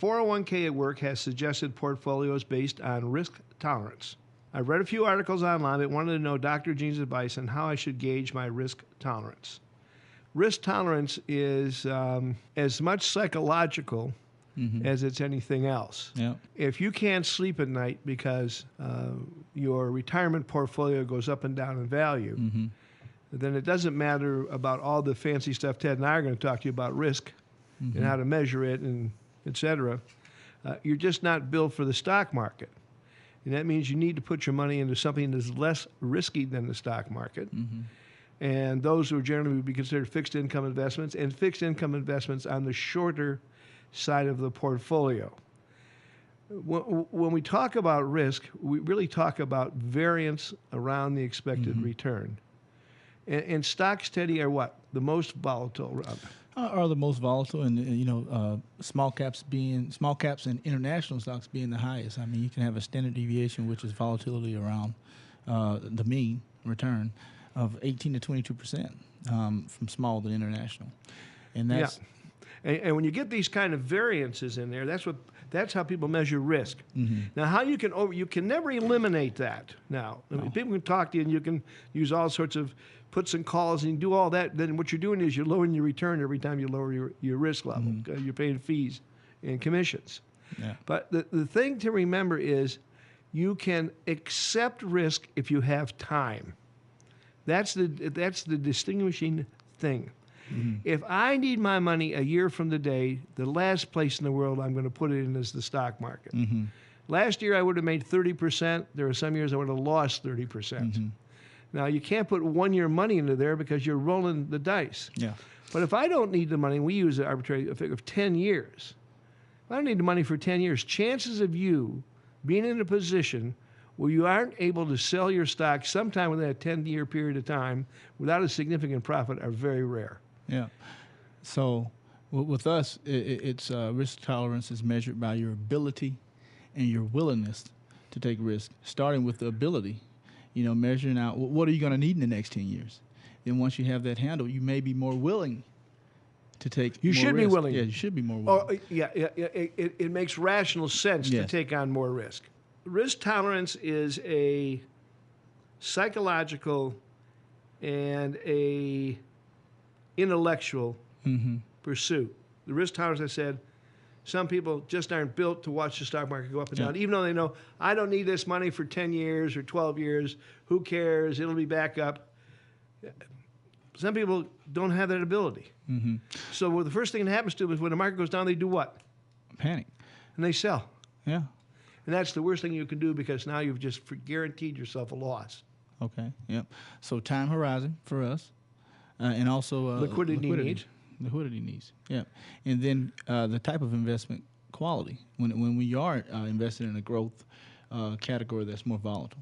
401k at work has suggested portfolios based on risk tolerance. I've read a few articles online that wanted to know Dr. Gene's advice on how I should gauge my risk tolerance. Risk tolerance is as much psychological as it's anything else. Yeah. If you can't sleep at night because your retirement portfolio goes up and down in value, then it doesn't matter about all the fancy stuff Ted and I are going to talk to you about risk and how to measure it and et cetera. You're just not built for the stock market. And that means you need to put your money into something that's less risky than the stock market. And those who generally would be considered fixed income investments, and fixed income investments on the shorter side of the portfolio. When we talk about risk, we really talk about variance around the expected return. And stocks, Teddy, are what? The most volatile. Are the most volatile, and small caps and international stocks being the highest. I mean, you can have a standard deviation, which is volatility around the mean return of 18 to 22% from small to international, and that's. Yeah. And when you get these kind of variances in there, that's how people measure risk. Now, how you can never eliminate that. Now, I mean, people can talk to you, and you can use all sorts of puts and calls and do all that. Then what you're doing is you're lowering your return every time you lower your risk level. You're paying fees and commissions. Yeah. But the thing to remember is you can accept risk if you have time. That's the distinguishing thing. If I need my money a year from today, the last place in the world I'm going to put it in is the stock market. Last year I would have made 30%. There are some years I would have lost 30%. Now, you can't put 1 year money into there because you're rolling the dice. Yeah. But if I don't need the money, we use an arbitrary figure of 10 years. If I don't need the money for 10 years, chances of you being in a position where you aren't able to sell your stock sometime within a 10-year period of time without a significant profit are very rare. Yeah. So with us, it's risk tolerance is measured by your ability and your willingness to take risk, starting with the ability, measuring out what are you going to need in the next 10 years. Then once you have that handled, you may be more willing to take You more should be risk. willing. Yeah, you should be more willing. It makes rational sense to take on more risk. Risk tolerance is a psychological and a intellectual pursuit. The risk tolerance, I said, some people just aren't built to watch the stock market go up and down, even though they know, I don't need this money for 10 years or 12 years. Who cares? It'll be back up. Some people don't have that ability. So the first thing that happens to them is when the market goes down, they do what? Panic. And they sell. Yeah. And that's the worst thing you can do because now you've just guaranteed yourself a loss. Okay. Yep. So time horizon for us, and also liquidity needs. Liquidity needs. Yeah. And then the type of investment quality when we are invested in a growth category that's more volatile.